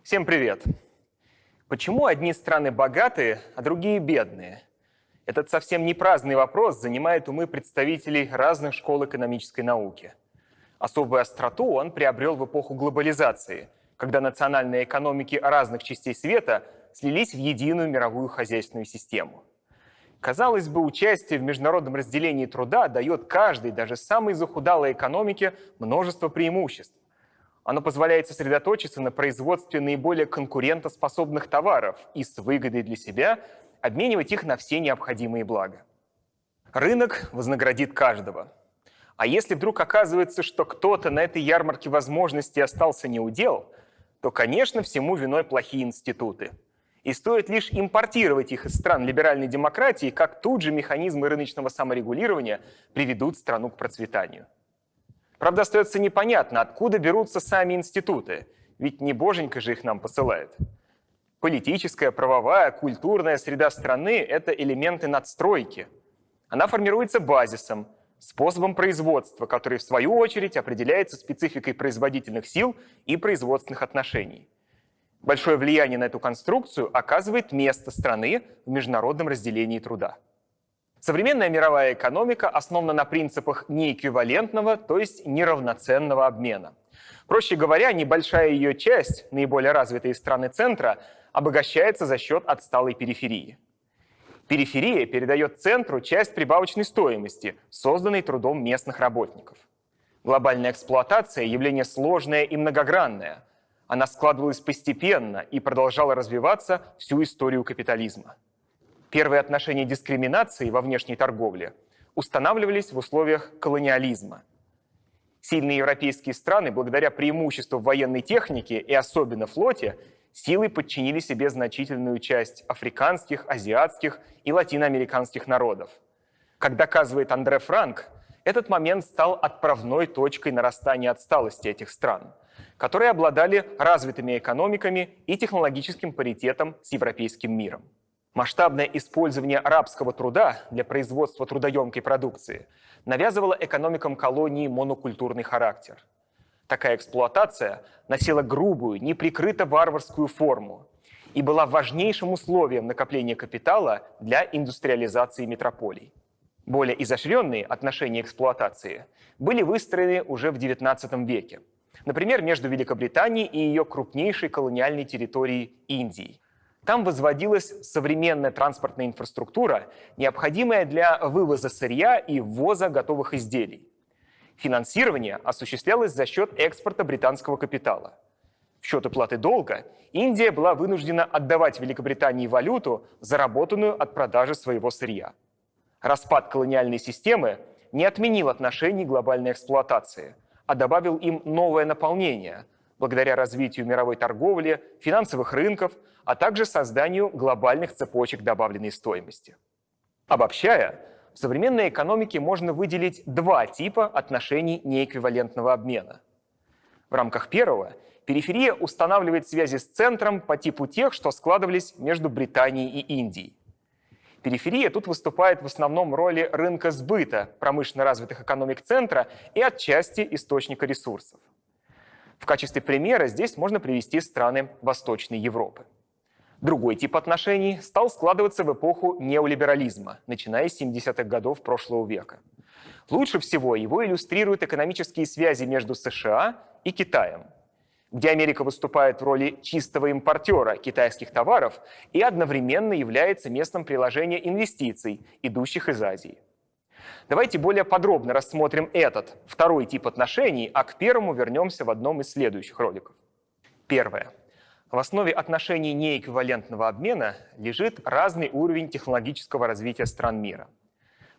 Всем привет! Почему одни страны богатые, а другие бедные? Этот совсем не праздный вопрос занимает умы представителей разных школ экономической науки. Особую остроту он приобрел в эпоху глобализации, когда национальные экономики разных частей света слились в единую мировую хозяйственную систему. Казалось бы, участие в международном разделении труда дает каждой, даже самой захудалой экономике, множество преимуществ. Оно позволяет сосредоточиться на производстве наиболее конкурентоспособных товаров и с выгодой для себя обменивать их на все необходимые блага. Рынок вознаградит каждого. А если вдруг оказывается, что кто-то на этой ярмарке возможностей остался неудел, то, конечно, всему виной плохие институты. И стоит лишь импортировать их из стран либеральной демократии, как тут же механизмы рыночного саморегулирования приведут страну к процветанию. Правда, остается непонятно, откуда берутся сами институты, ведь не боженька же их нам посылает. Политическая, правовая, культурная среда страны – это элементы надстройки. Она формируется базисом, способом производства, который, в свою очередь, определяется спецификой производительных сил и производственных отношений. Большое влияние на эту конструкцию оказывает место страны в международном разделении труда. Современная мировая экономика основана на принципах неэквивалентного, то есть неравноценного обмена. Проще говоря, небольшая ее часть, наиболее развитые страны центра, обогащается за счет отсталой периферии. Периферия передает центру часть прибавочной стоимости, созданной трудом местных работников. Глобальная эксплуатация – явление сложное и многогранное. Она складывалась постепенно и продолжала развиваться всю историю капитализма. Первые отношения дискриминации во внешней торговле устанавливались в условиях колониализма. Сильные европейские страны, благодаря преимуществу в военной технике и особенно флоте, силой подчинили себе значительную часть африканских, азиатских и латиноамериканских народов. Как доказывает Андре Франк, этот момент стал отправной точкой нарастания отсталости этих стран, которые обладали развитыми экономиками и технологическим паритетом с европейским миром. Масштабное использование арабского труда для производства трудоемкой продукции навязывало экономикам колонии монокультурный характер. Такая эксплуатация носила грубую, неприкрыто варварскую форму и была важнейшим условием накопления капитала для индустриализации метрополий. Более изощренные отношения эксплуатации были выстроены уже в XIX веке, например, между Великобританией и ее крупнейшей колониальной территорией Индией. Там возводилась современная транспортная инфраструктура, необходимая для вывоза сырья и ввоза готовых изделий. Финансирование осуществлялось за счет экспорта британского капитала. В счет уплаты долга Индия была вынуждена отдавать Великобритании валюту, заработанную от продажи своего сырья. Распад колониальной системы не отменил отношений глобальной эксплуатации, а добавил им новое наполнение – благодаря развитию мировой торговли, финансовых рынков, а также созданию глобальных цепочек добавленной стоимости. Обобщая, в современной экономике можно выделить два типа отношений неэквивалентного обмена. В рамках первого периферия устанавливает связи с центром по типу тех, что складывались между Британией и Индией. Периферия тут выступает в основном в роли рынка сбыта промышленно развитых экономик центра и отчасти источника ресурсов. В качестве примера здесь можно привести страны Восточной Европы. Другой тип отношений стал складываться в эпоху неолиберализма, начиная с 70-х годов прошлого века. Лучше всего его иллюстрируют экономические связи между США и Китаем, где Америка выступает в роли чистого импортера китайских товаров и одновременно является местом приложения инвестиций, идущих из Азии. Давайте более подробно рассмотрим этот, второй тип отношений, а к первому вернемся в одном из следующих роликов. Первое. В основе отношений неэквивалентного обмена лежит разный уровень технологического развития стран мира.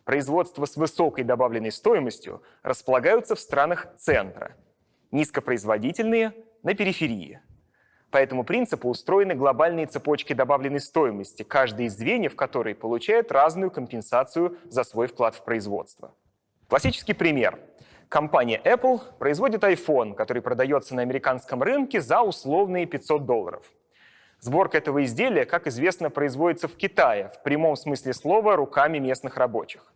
Производства с высокой добавленной стоимостью располагаются в странах центра, низкопроизводительные – на периферии. По этому принципу устроены глобальные цепочки добавленной стоимости, каждый из звеньев которой получает разную компенсацию за свой вклад в производство. Классический пример. Компания Apple производит iPhone, который продается на американском рынке за условные $500. Сборка этого изделия, как известно, производится в Китае, в прямом смысле слова, руками местных рабочих.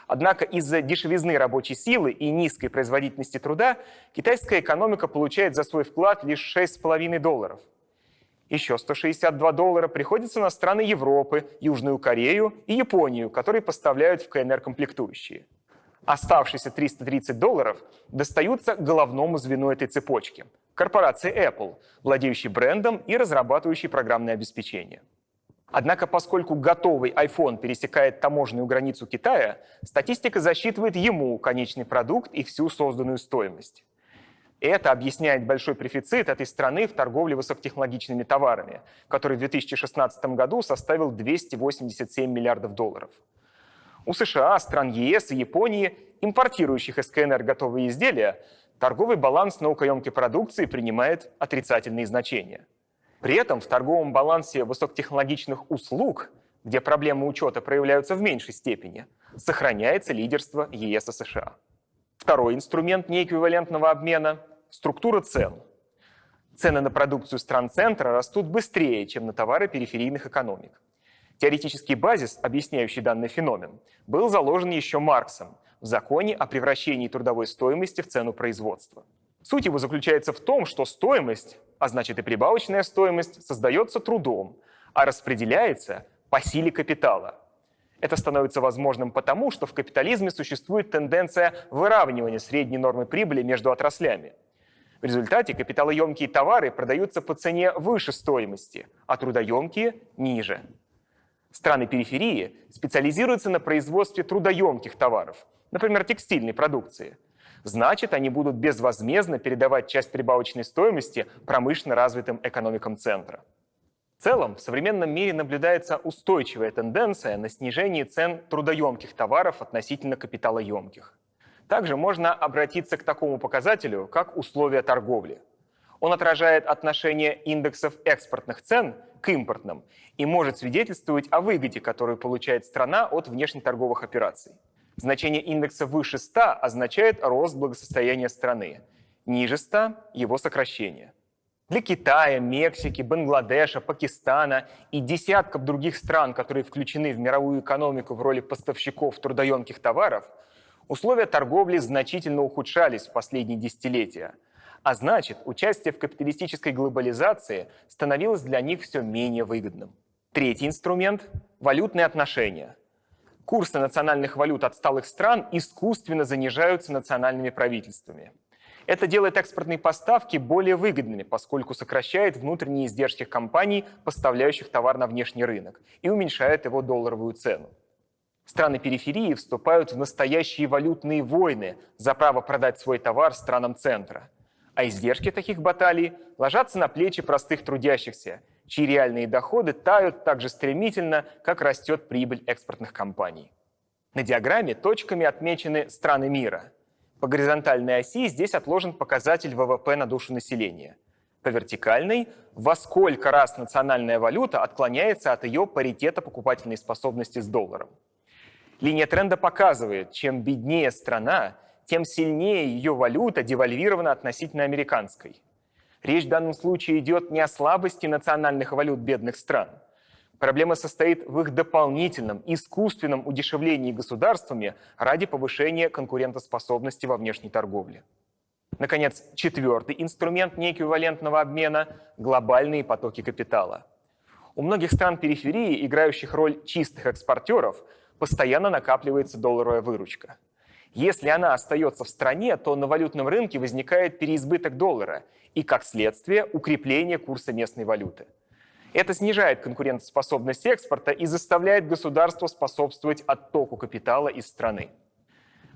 Однако из-за дешевизны рабочей силы и низкой производительности труда китайская экономика получает за свой вклад лишь $6,5. Еще $162 приходится на страны Европы, Южную Корею и Японию, которые поставляют в КНР комплектующие. Оставшиеся $330 достаются головному звену этой цепочки – корпорации Apple, владеющей брендом и разрабатывающей программное обеспечение. Однако, поскольку готовый iPhone пересекает таможенную границу Китая, статистика засчитывает ему конечный продукт и всю созданную стоимость. Это объясняет большой профицит этой страны в торговле высокотехнологичными товарами, который в 2016 году составил $287 миллиардов. У США, стран ЕС и Японии, импортирующих из КНР готовые изделия, торговый баланс наукоемкой продукции принимает отрицательные значения. При этом в торговом балансе высокотехнологичных услуг, где проблемы учета проявляются в меньшей степени, сохраняется лидерство ЕС и США. Второй инструмент неэквивалентного обмена – структура цен. Цены на продукцию стран центра растут быстрее, чем на товары периферийных экономик. Теоретический базис, объясняющий данный феномен, был заложен еще Марксом в законе о превращении трудовой стоимости в цену производства. Суть его заключается в том, что стоимость, а значит и прибавочная стоимость, создается трудом, а распределяется по силе капитала. Это становится возможным потому, что в капитализме существует тенденция выравнивания средней нормы прибыли между отраслями. В результате капиталоемкие товары продаются по цене выше стоимости, а трудоемкие – ниже. Страны периферии специализируются на производстве трудоемких товаров, например, текстильной продукции. Значит, они будут безвозмездно передавать часть прибавочной стоимости промышленно развитым экономикам центра. В целом, в современном мире наблюдается устойчивая тенденция на снижение цен трудоемких товаров относительно капиталоемких. Также можно обратиться к такому показателю, как условия торговли. Он отражает отношение индексов экспортных цен к импортным и может свидетельствовать о выгоде, которую получает страна от внешнеторговых операций. Значение индекса выше 100 означает рост благосостояния страны, ниже 100 – его сокращение. Для Китая, Мексики, Бангладеша, Пакистана и десятков других стран, которые включены в мировую экономику в роли поставщиков трудоемких товаров, условия торговли значительно ухудшались в последние десятилетия, а значит, участие в капиталистической глобализации становилось для них все менее выгодным. Третий инструмент – валютные отношения. Курсы национальных валют отсталых стран искусственно занижаются национальными правительствами. Это делает экспортные поставки более выгодными, поскольку сокращает внутренние издержки компаний, поставляющих товар на внешний рынок, и уменьшает его долларовую цену. Страны периферии вступают в настоящие валютные войны за право продать свой товар странам центра. А издержки таких баталий ложатся на плечи простых трудящихся, чьи реальные доходы тают так же стремительно, как растет прибыль экспортных компаний. На диаграмме точками отмечены страны мира. По горизонтальной оси здесь отложен показатель ВВП на душу населения. По вертикальной – во сколько раз национальная валюта отклоняется от ее паритета покупательной способности с долларом. Линия тренда показывает, чем беднее страна, тем сильнее ее валюта девальвирована относительно американской. Речь в данном случае идет не о слабости национальных валют бедных стран. Проблема состоит в их дополнительном, искусственном удешевлении государствами ради повышения конкурентоспособности во внешней торговле. Наконец, четвертый инструмент неэквивалентного обмена – глобальные потоки капитала. У многих стран периферии, играющих роль чистых экспортеров, постоянно накапливается долларовая выручка. Если она остается в стране, то на валютном рынке возникает переизбыток доллара и, как следствие, укрепление курса местной валюты. Это снижает конкурентоспособность экспорта и заставляет государство способствовать оттоку капитала из страны.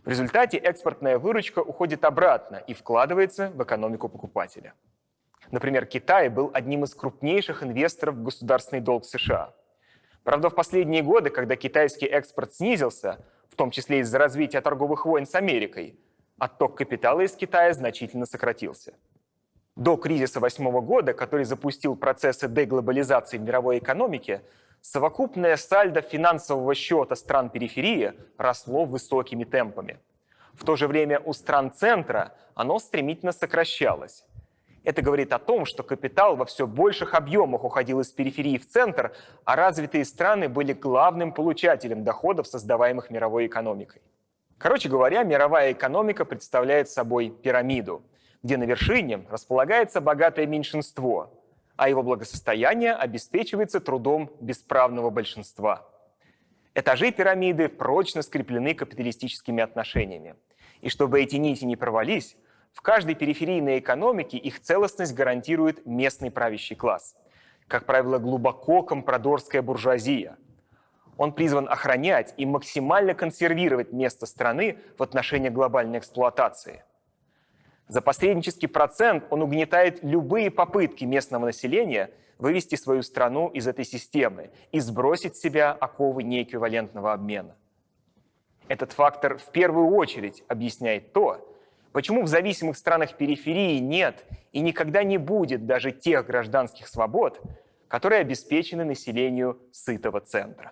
В результате экспортная выручка уходит обратно и вкладывается в экономику покупателя. Например, Китай был одним из крупнейших инвесторов в государственный долг США. Правда, в последние годы, когда китайский экспорт снизился, в том числе из-за развития торговых войн с Америкой, отток капитала из Китая значительно сократился. До кризиса 2008 года, который запустил процессы деглобализации в мировой экономике, совокупное сальдо финансового счета стран периферии росло высокими темпами. В то же время у стран центра оно стремительно сокращалось. Это говорит о том, что капитал во все больших объемах уходил из периферии в центр, а развитые страны были главным получателем доходов, создаваемых мировой экономикой. Короче говоря, мировая экономика представляет собой пирамиду, где на вершине располагается богатое меньшинство, а его благосостояние обеспечивается трудом бесправного большинства. Этажи пирамиды прочно скреплены капиталистическими отношениями. И чтобы эти нити не порвались, в каждой периферийной экономике их целостность гарантирует местный правящий класс. Как правило, глубоко компрадорская буржуазия. Он призван охранять и максимально консервировать место страны в отношении глобальной эксплуатации. За посреднический процент он угнетает любые попытки местного населения вывести свою страну из этой системы и сбросить с себя оковы неэквивалентного обмена. Этот фактор в первую очередь объясняет то, почему в зависимых странах периферии нет и никогда не будет даже тех гражданских свобод, которые обеспечены населению сытого центра.